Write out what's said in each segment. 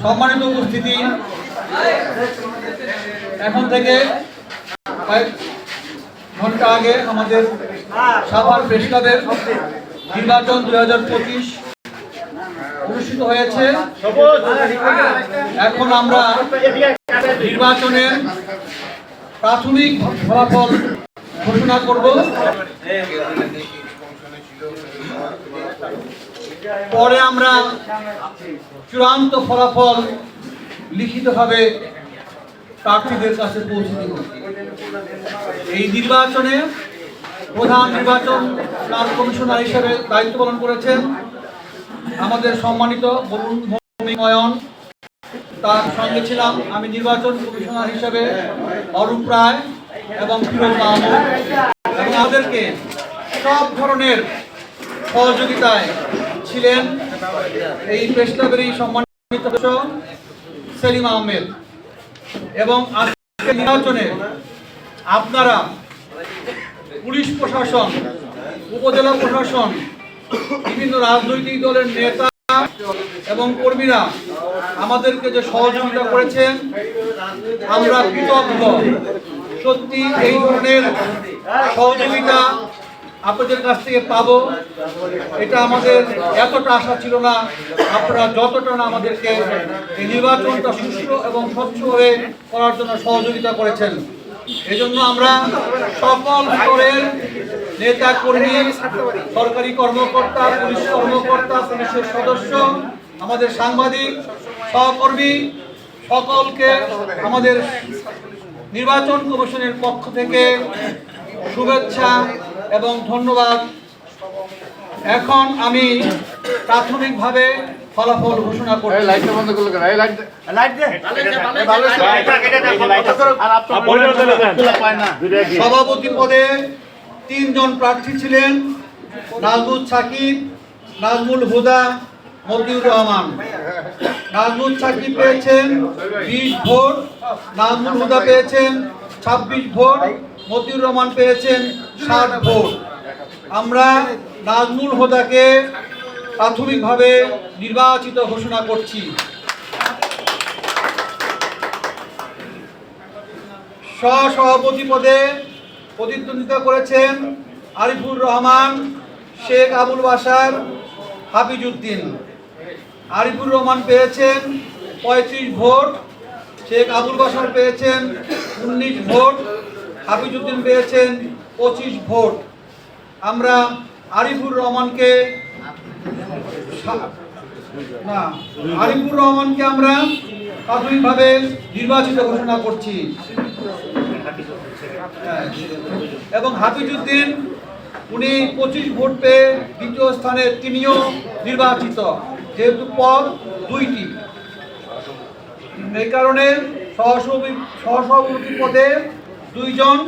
সম্মানিত উপস্থিতি, এখন থেকে কয়েক ঘন্টা আগে আমাদের সাভার প্রেস ক্লাবের নির্বাচন 2025 অনুষ্ঠিত হয়েছে। এখন আমরা নির্বাচনের প্রাথমিক ফলাফল ঘোষণা করব। পরে আমরা চূড়ান্ত ফলাফল লিখিতভাবে প্রার্থীদের কাছে পৌঁছে দেব। এই নির্বাচনে প্রধান নির্বাচন কমিশনার হিসেবে দায়িত্ব পালন করেছেন আমাদের সম্মানিত বরুণ নয়ন। তার সঙ্গে ছিলাম আমি নির্বাচন কমিশনার হিসেবে অরূপ রায় এবং ফিরোজ মাহমুদ, এবং আমাদেরকে সব ধরনের সহযোগিতায় ছিলেন এই প্রেস ক্লাবের সম্মানিত সেলিম আহমেদ। এবং আজকের নির্বাচনে আপনারা পুলিশ প্রশাসন, উপজেলা প্রশাসন, বিভিন্ন রাজনৈতিক দলের নেতা এবং কর্মীরা আমাদেরকে যে সহযোগিতা করেছেন, আমরা কৃতজ্ঞ। সত্যি এই ধরনের সহযোগিতা আপনাদের কাছ থেকে পাবো, এটা আমাদের এতটা আশা ছিল না। আপনারা যতটা না আমাদেরকে এই নির্বাচনটা সুষ্ঠু এবং স্বচ্ছভাবে করার জন্য সহযোগিতা করেছেন, এজন্য আমরা সকল স্তরের নেতা কর্মী, সরকারি কর্মকর্তা, পুলিশ কর্মকর্তা, পুলিশের সদস্য, আমাদের সাংবাদিক সহকর্মী সকলকে আমাদের নির্বাচন কমিশনের পক্ষ থেকে শুভেচ্ছা এবং ধন্যবাদ। এখন আমি প্রাথমিকভাবে ফলাফল ঘোষণা করছি। সভাপতি পদে 3 জন প্রার্থী ছিলেন: নাজমুল সাকিব, নাজমুল হুদা, মতিউর রহমান। নাজমুল সাকিব পেয়েছেন 20 ভোট, নাজমুল হুদা পেয়েছেন 26 ভোট, মতিউর রহমান পেয়েছেন 60 ভোট। আমরা নাজমুল হুদাকে প্রাথমিকভাবে নির্বাচিত ঘোষণা করছি। সহসভাপতি পদে প্রতিদ্বন্দ্বিতা করেছেন আরিফুর রহমান, শেখ আবুল বাশার, হাফিজউদ্দিন। আরিফুর রহমান পেয়েছেন 35 ভোট, শেখ আবুল বাশার পেয়েছেন 19 ভোট, হাফিজউদ্দিন পেয়েছেন 25 ভোট। আমরা আরিফুর রহমানকে আমরা প্রাথমিকভাবে নির্বাচিত ঘোষণা করছি। এবং হাফিজউদ্দিন, উনি 25 ভোট পেয়ে দ্বিতীয় স্থানে তিনিও নির্বাচিত, যেহেতু পদ 2টি। এই কারণে সহসভাপতি পদে 2 জন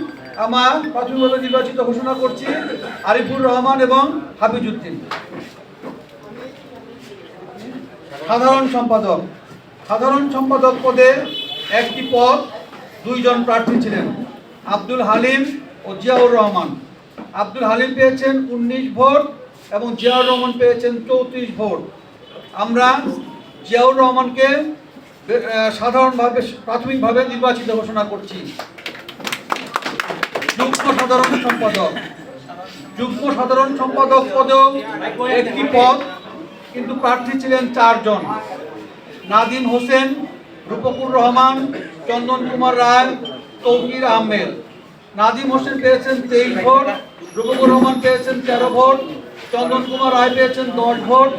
আমার প্রাথমিকভাবে নির্বাচিত ঘোষণা করছি: আরিফুর রহমান এবং হাফিজউদ্দিন। সাধারণ সম্পাদক পদে 1টি পদ, 2 জন প্রার্থী ছিলেন: আব্দুল হালিম ও জিয়াউর রহমান। আব্দুল হালিম পেয়েছেন 19 ভোট এবং জিয়াউর রহমান পেয়েছেন 34 ভোট। আমরা জিয়াউর রহমানকে প্রাথমিকভাবে নির্বাচিত ঘোষণা করছি। যুগ্ম সাধারণ সম্পাদক পদেও 1টি পদ, কিন্তু প্রার্থী ছিলেন 4 জন: নাদিম হোসেন, রূপকুর রহমান, চন্দন কুমার রায়, তৌকির আহমেদ। নাদিম হোসেন পেয়েছেন 23 ভোট, রূপকুর রহমান পেয়েছেন 13 ভোট, চন্দন কুমার রায় পেয়েছেন 10 ভোট,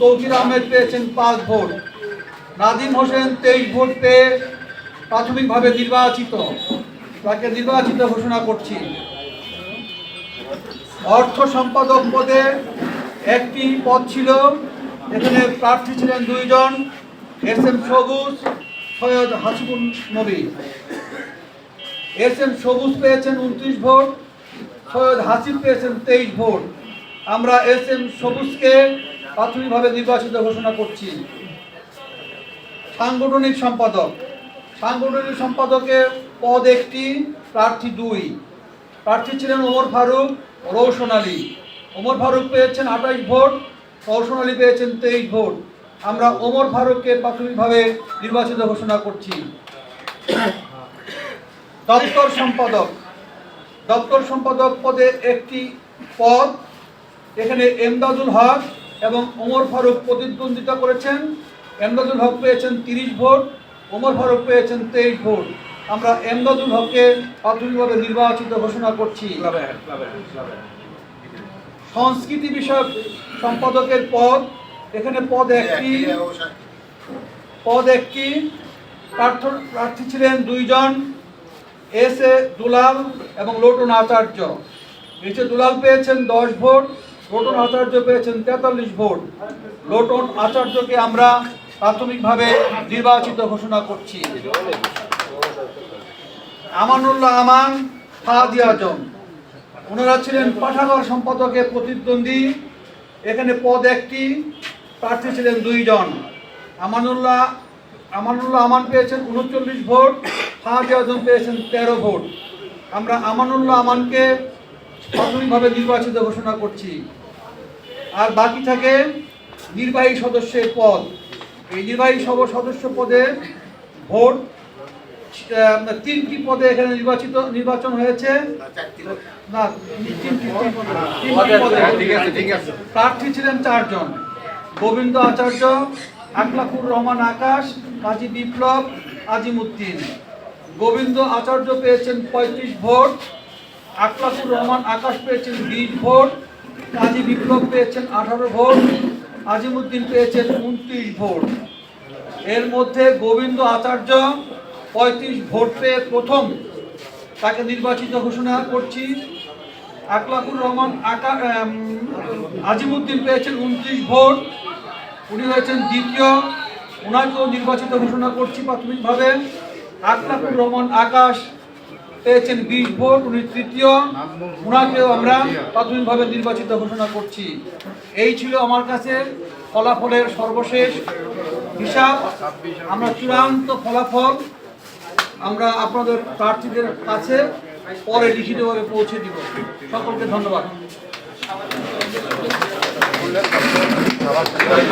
তৌকির আহমেদ পেয়েছেন 5 ভোট। নাদিম হোসেন 23 ভোট পেয়ে প্রাথমিকভাবে তাকে নির্বাচিত ঘোষণা করছি। অর্থ সম্পাদক পদে 1টি পদ ছিল, এখানে প্রার্থী ছিলেন 2 জন: SM সবুজ, সৈয়দ হাসিবুল নবী। SM সবুজ পেয়েছেন 29 ভোট, সৈয়দ হাসিব পেয়েছেন 23 ভোট। আমরা SM সবুজকে প্রাথমিকভাবে নির্বাচিত ঘোষণা করছি। সাংগঠনিক সম্পাদকের পদ 1টি, প্রার্থী 2। প্রার্থী ছিলেন ওমর ফারুক, রৌশন আলী। ওমর ফারুক পেয়েছেন 28 ভোট, কৌশল আলী পেয়েছেন 23 ভোট। আমরা ওমর ফারুককে প্রাথমিকভাবে নির্বাচিত ঘোষণা করছি। দপ্তর সম্পাদক পদে একটি পদ, এখানে এমদাদুল হক এবং ওমর ফারুক প্রতিদ্বন্দ্বিতা করেছেন। এমদাদুল হক পেয়েছেন 30 ভোট, ওমর ফারুক পেয়েছেন 23 ভোট। আমরা এমদাদুল হককে প্রাথমিকভাবে নির্বাচিত ঘোষণা করছি। সংস্কৃতি বিষয়ক সম্পাদকের পদ, এখানে পদ একটি, প্রার্থী ছিলেন 2 জন, এস.এ. দুলাল এবং লোটন আচার্য। এস.এ. দুলাল পেয়েছেন 10 ভোট, লোটন আচার্য পেয়েছেন 43 ভোট। লোটন আচার্যকে আমরা প্রাথমিকভাবে নির্বাচিত ঘোষণা করছি। আমানুল্লাহ আমান, ফাহাদি আজম, ওনারা ছিলেন পাঠাগার সম্পাদকের প্রতিদ্বন্দ্বী। এখানে পদ একটি, প্রার্থী ছিলেন 2 জন। আমানুল্লাহ আমান পেয়েছেন 39 ভোট, ফাহাদি আজম পেয়েছেন 13 ভোট। আমরা আমানুল্লাহ আমানকে প্রাথমিকভাবে নির্বাচিত ঘোষণা করছি। আর বাকি থাকে নির্বাহী সদস্যের পদ। এই নির্বাহী সদস্য পদে ভোট 3টি পদে এখানে নির্বাচন হয়েছে। না, 3টি প্রার্থী ছিলেন 4 জন। গোবিন্দ আচার্য, আকলাকুর রহমান আকাশ, কাজী বিপ্লব, আজিমুদ্দিন। গোবিন্দ আচার্য পেয়েছেন 35 ভোট, আকলাকুর রহমান আকাশ পেয়েছেন 20 ভোট, কাজী বিপ্লব পেয়েছেন 18 ভোট, আজিমুদ্দিন পেয়েছেন 29 ভোট। এর মধ্যে গোবিন্দ আচার্য 35 ভোট পেয়ে প্রথম, তাকে নির্বাচিত ঘোষণা করছি। আকলাকুর রহমান আজিমুদ্দিন পেয়েছেন 29 ভোট, উনি হয়েছেন দ্বিতীয়, ওনাকেও নির্বাচিত ঘোষণা করছি প্রাথমিকভাবে। আকলাকুর রহমান আকাশ পেয়েছেন 20 ভোট, উনি তৃতীয়, ওনাকেও আমরা প্রাথমিকভাবে নির্বাচিত ঘোষণা করছি। এই ছিল আমার কাছে ফলাফলের সর্বশেষ হিসাব। আমরা চূড়ান্ত ফলাফল আমরা আপনাদের প্রার্থীদের কাছে পরে লিখিতভাবে পৌঁছে দিব। সকলকে ধন্যবাদ।